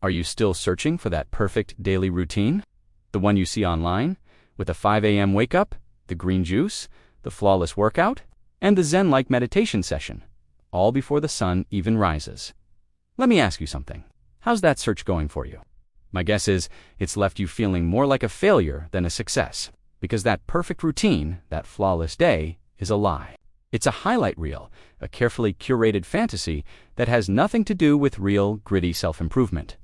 Are you still searching for that perfect daily routine? The one you see online, with a 5 a.m. wake-up, the green juice, the flawless workout, and the Zen-like meditation session, all before the sun even rises. Let me ask you something. How's that search going for you? My guess is it's left you feeling more like a failure than a success, because that perfect routine, that flawless day, is a lie. It's a highlight reel, a carefully curated fantasy that has nothing to do with real, gritty self-improvement.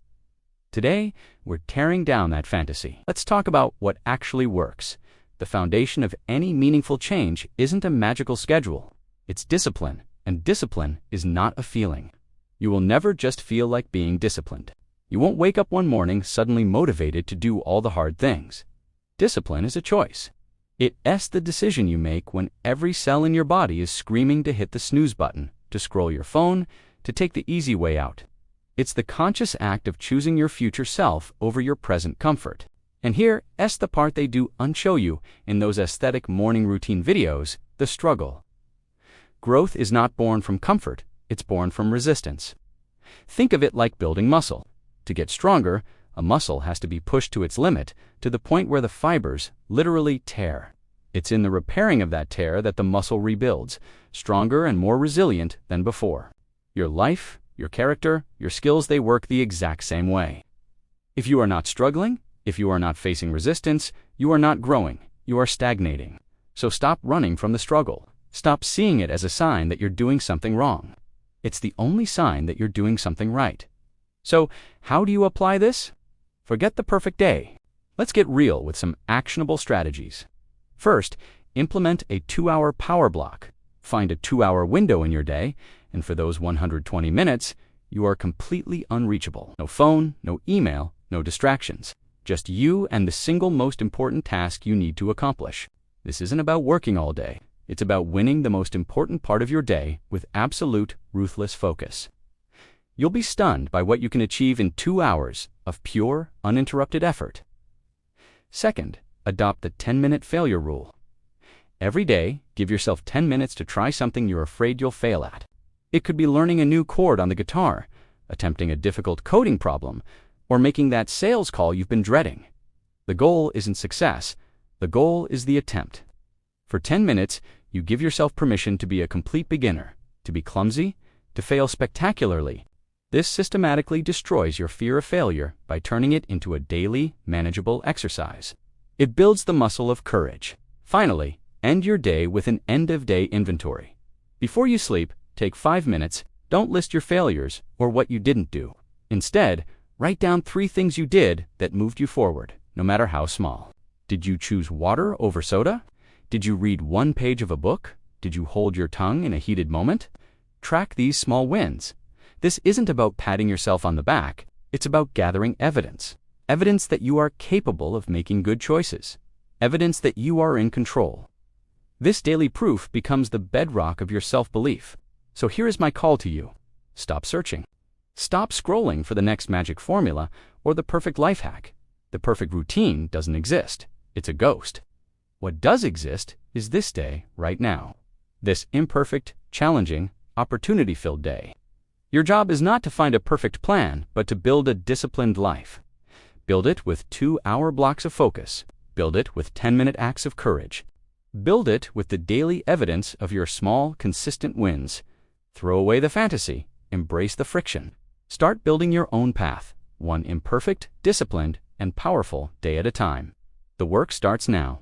Today, we're tearing down that fantasy. Let's talk about what actually works. The foundation of any meaningful change isn't a magical schedule. It's discipline, and discipline is not a feeling. You will never just feel like being disciplined. You won't wake up one morning suddenly motivated to do all the hard things. Discipline is a choice. It's the decision you make when every cell in your body is screaming to hit the snooze button, to scroll your phone, to take the easy way out. It's the conscious act of choosing your future self over your present comfort. And here's the part they do unshow you in those aesthetic morning routine videos, the struggle. Growth is not born from comfort, it's born from resistance. Think of it like building muscle. To get stronger, a muscle has to be pushed to its limit, to the point where the fibers literally tear. It's in the repairing of that tear that the muscle rebuilds, stronger and more resilient than before. Your life, your character, your skills, they work the exact same way. If you are not struggling, if you are not facing resistance, you are not growing, you are stagnating. So stop running from the struggle. Stop seeing it as a sign that you're doing something wrong. It's the only sign that you're doing something right. So, how do you apply this? Forget the perfect day. Let's get real with some actionable strategies. First, implement a 2-hour power block. Find a 2-hour window in your day, and for those 120 minutes, you are completely unreachable. No phone, no email, no distractions. Just you and the single most important task you need to accomplish. This isn't about working all day. It's about winning the most important part of your day with absolute, ruthless focus. You'll be stunned by what you can achieve in 2 hours of pure, uninterrupted effort. Second, adopt the 10-minute failure rule. Every day, give yourself 10 minutes to try something you're afraid you'll fail at. It could be learning a new chord on the guitar, attempting a difficult coding problem, or making that sales call you've been dreading. The goal isn't success. The goal is the attempt. For 10 minutes, you give yourself permission to be a complete beginner, to be clumsy, to fail spectacularly. This systematically destroys your fear of failure by turning it into a daily, manageable exercise. It builds the muscle of courage. Finally, end your day with an end-of-day inventory. Before you sleep, take 5 minutes. Don't list your failures or what you didn't do. Instead, write down 3 things you did that moved you forward, no matter how small. Did you choose water over soda? Did you read 1 page of a book? Did you hold your tongue in a heated moment? Track these small wins. This isn't about patting yourself on the back. It's about gathering evidence. Evidence that you are capable of making good choices. Evidence that you are in control. This daily proof becomes the bedrock of your self-belief. So here is my call to you. Stop searching. Stop scrolling for the next magic formula or the perfect life hack. The perfect routine doesn't exist. It's a ghost. What does exist is this day right now. This imperfect, challenging, opportunity-filled day. Your job is not to find a perfect plan, but to build a disciplined life. Build it with 2-hour blocks of focus. Build it with 10-minute acts of courage. Build it with the daily evidence of your small, consistent wins. Throw away the fantasy. Embrace the friction. Start building your own path, one imperfect, disciplined, and powerful day at a time. The work starts now.